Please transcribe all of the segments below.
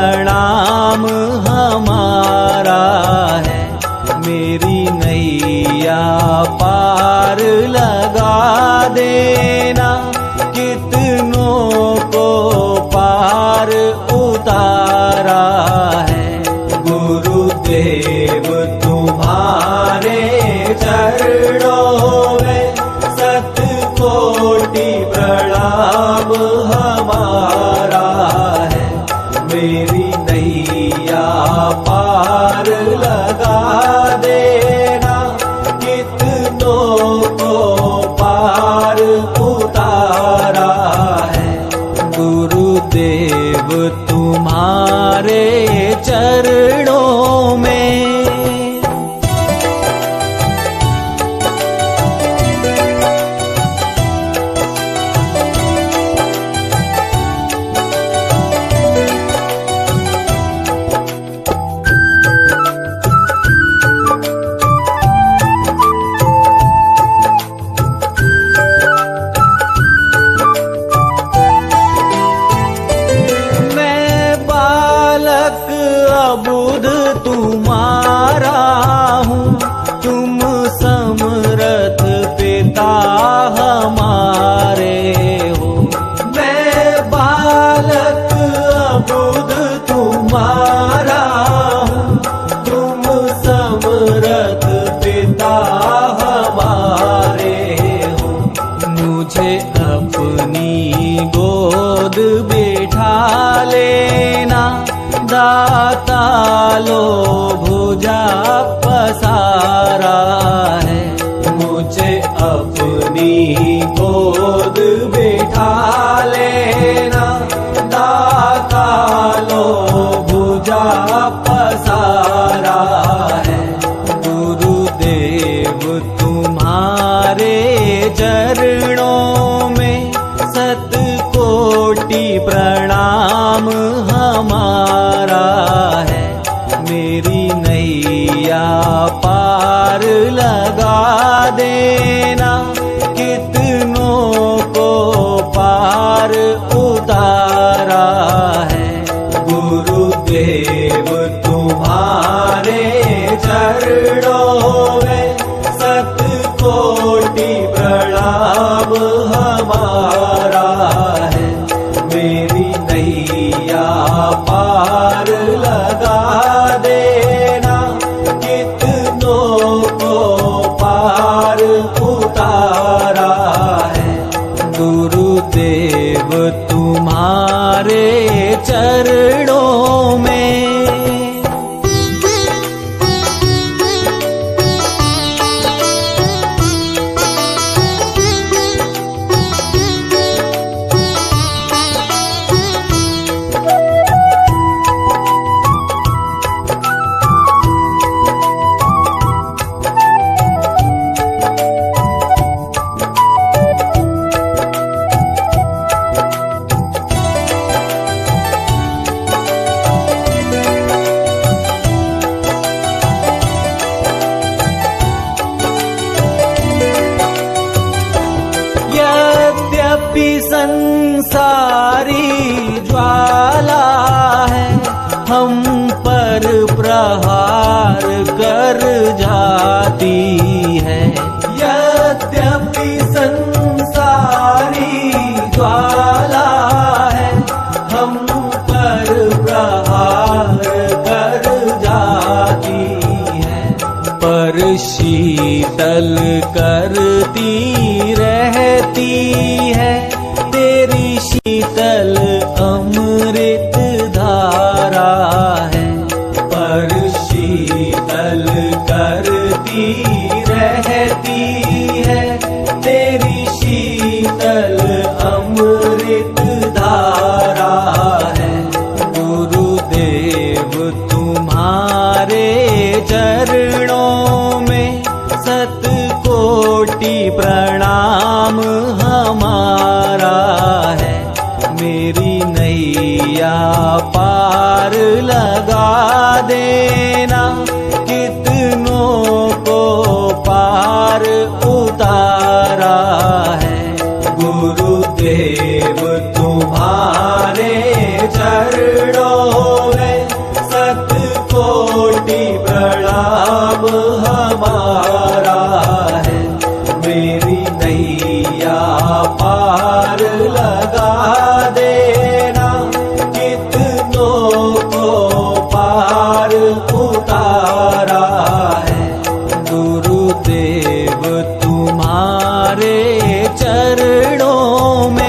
प्रणाम हमारा है। मेरी नैया पार लगा देना, कितनों को पार उतारा है। गुरुदेव तुम्हारे चरणों में शतकोटि प्रणाम हमारा है। मेरी नैया पार लगा देना, कितनों को पार उतारा है। गुरुदेव तुम्हारे चरणों में। अबुध तुम्हारा हूँ, तुम समर्थ पिता हमारे हो। मैं बालक अबुध तुम्हारा हूँ, तुम समर्थ पिता हमारे हो। मुझे अपनी गोद बिठा लेना, दाता लो भुजा पसारा है। मुझे अपनी गोद बिठा लेना, दाता लो भुजा पसारा है। गुरुदेव तुम्हारे चरणों में शतकोटि प्रणाम हमारा है। मेरी नैया पार लगा देना, कितनों को पार उतारा है। गुरुदेव तुम्हारे चरणों में शतकोटि प्रणाम हमारा है। मेरी नैया पार लगा देना, कितनों को पार उतारा है। गुरुदेव तुम्हारे चरणों में। यद्यपि संसारी ज्वाला है, हम पर प्रहार कर जाती है। यद्यपि संसारी ज्वाला है, हम पर प्रहार कर जाती है। पर शीतल करती रहती है तेरी शीतल अमृत धारा है। पर शीतल करती रहती है तेरी शीतल अमृत धारा है। गुरुदेव तुम्हारे चरणों में शतकोटि प्रणाम हमारा है। मेरी नैया पार लगा देना, कितनों को पार उतारा है। गुरुदेव तुम्हारे चरणों को पार उतारा है। गुरुदेव तुम्हारे चरणों में।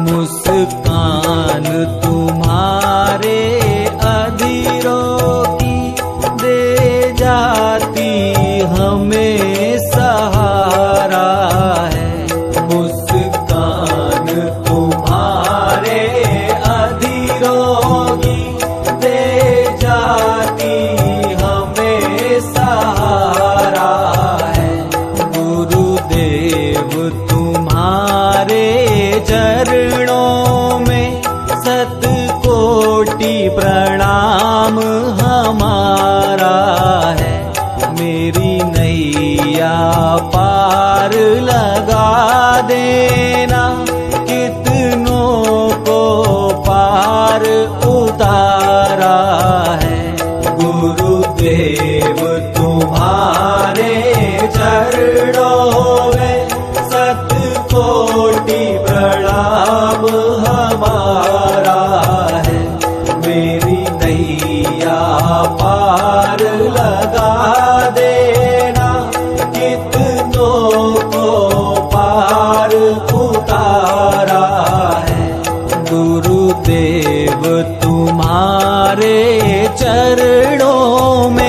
मुस्कान तुम्हारे अधीरों की दे जाती हमें सहारा है। मुस्कान तुम्हारे अधीरों की दे जाती हमें सहारा है। गुरुदेव तुम्हारे चरणों में शतकोटि प्रणाम हमारा है। मेरी नैया पार लगा देना, कितनों को पार उतारा है। गुरुदेव तुम्हारे चरणों में शतकोटि प्रणाम हमारा है। मेरी नैया पार लगा देना, कितनों को पार उतारा है। गुरुदेव तुम्हारे चरणों में।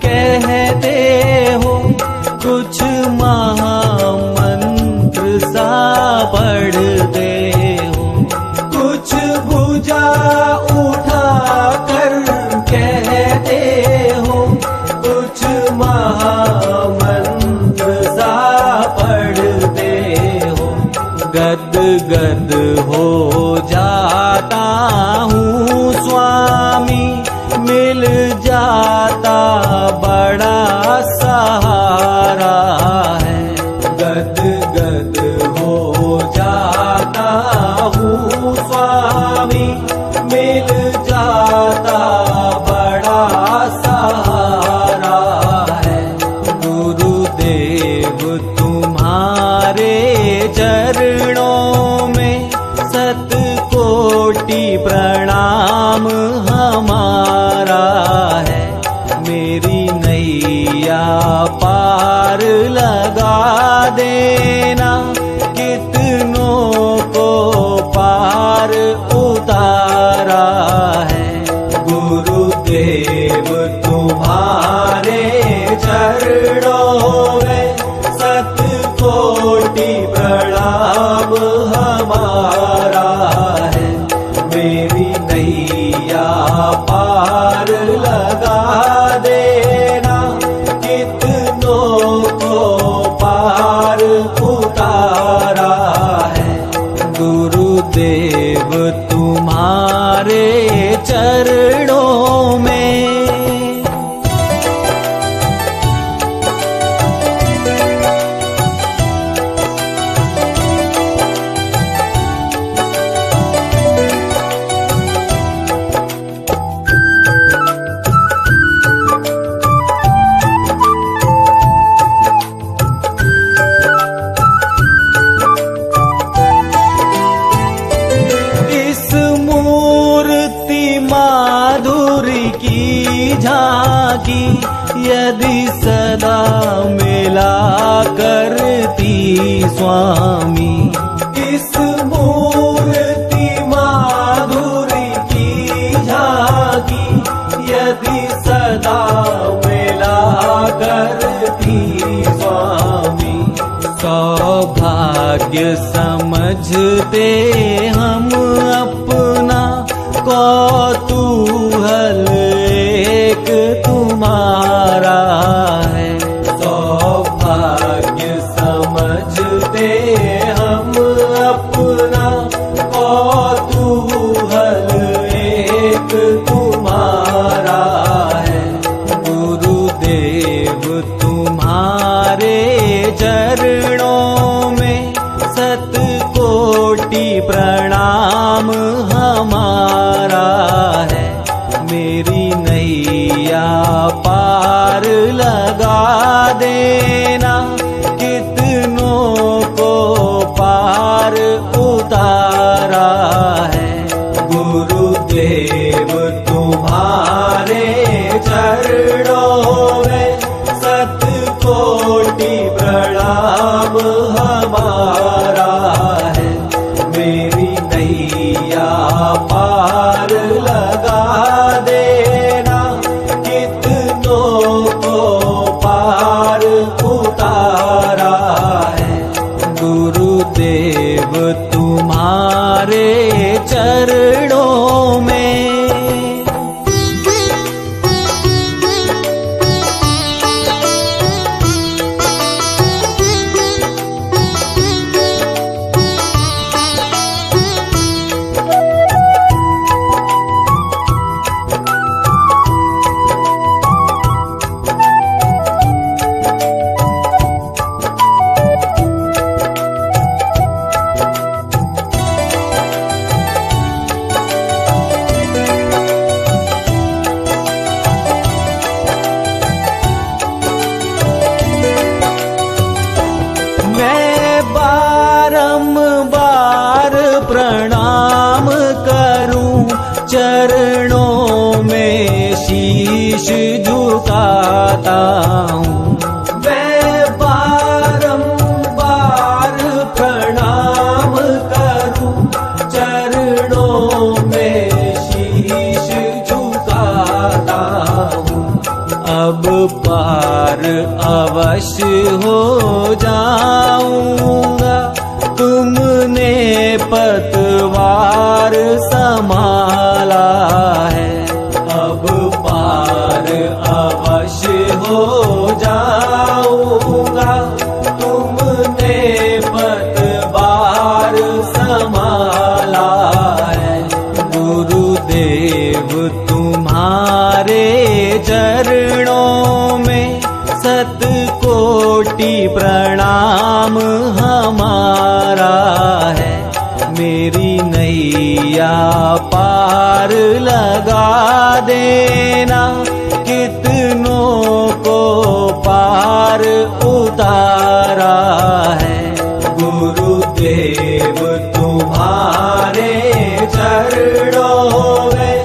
कहते हो कुछ महामंत्र सा पढ़ते हो। कुछ भुजा उठा कर कहते हो, कुछ महामंत्र सा पढ़ते हो। गद गद हो जाता हूँ स्वामी, मिल जाता बड़ा सहारा है। गद गद हो जाता हूँ स्वामी, मिल जाता बड़ा सहारा है। गुरुदेव तुम्हारे चरणों में शतकोटि प्रणाम हमारा है। मेरी नैया पार लगा देना, कितनों को पार उतारा है। गुरुदेव तुम्हारे चरणों में शतकोटि प्रणाम हमारा है। मेरी नैया पार लगा देना, कितनों को पार उतारा है। गुरुदेव तुम्हारे चरणों में। झांकी यदि सदा मिला करती स्वामी। इस मूर्ति माधुरी की झांकी यदि सदा मिला करती स्वामी। सौभाग्य समझते हम अपना कौतूहल एक तुम्हारा है। सौभाग्य समझते हम अपना कौतूहल एक तुम्हारा है। गुरुदेव तुम्हारे चरणों में शतकोटि प्रणाम हमारा है। मेरी नैया पार लगा देना, कितनों को पार उतारा है। गुरुदेव तुम्हारे चरणों में शतकोटि प्रणाम हमारा है। मेरी नैया पार लगा देना, कितनों को पार उतारा है। गुरुदेव तुम्हारे चरणों में। बारंबार प्रणाम करूं, चरणों में शीश झुकाता हूँ। मैं बारंबार प्रणाम करूं, चरणों में शीश झुकाता हूँ। अब पार अवश्य हो जाऊंगा, तुमने पतवार संभाला है। अब पार अवश्य हो जाऊंगा, तुमने पतवार संभाला है। गुरुदेव तुम्हारे चरणों में शतकोटि प्रणाम हमारा है। मेरी नैया पार लगा देना, कितनों को पार उतारा है। गुरुदेव तुम्हारे चरणों में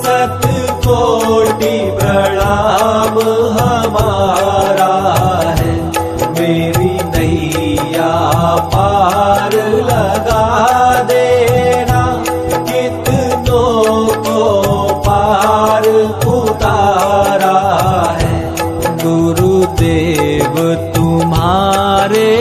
शतकोटि प्रणाम हमारा है। मेरी नैया पार लगा देना, कितनों को पार उतारा है। गुरुदेव तुम्हारे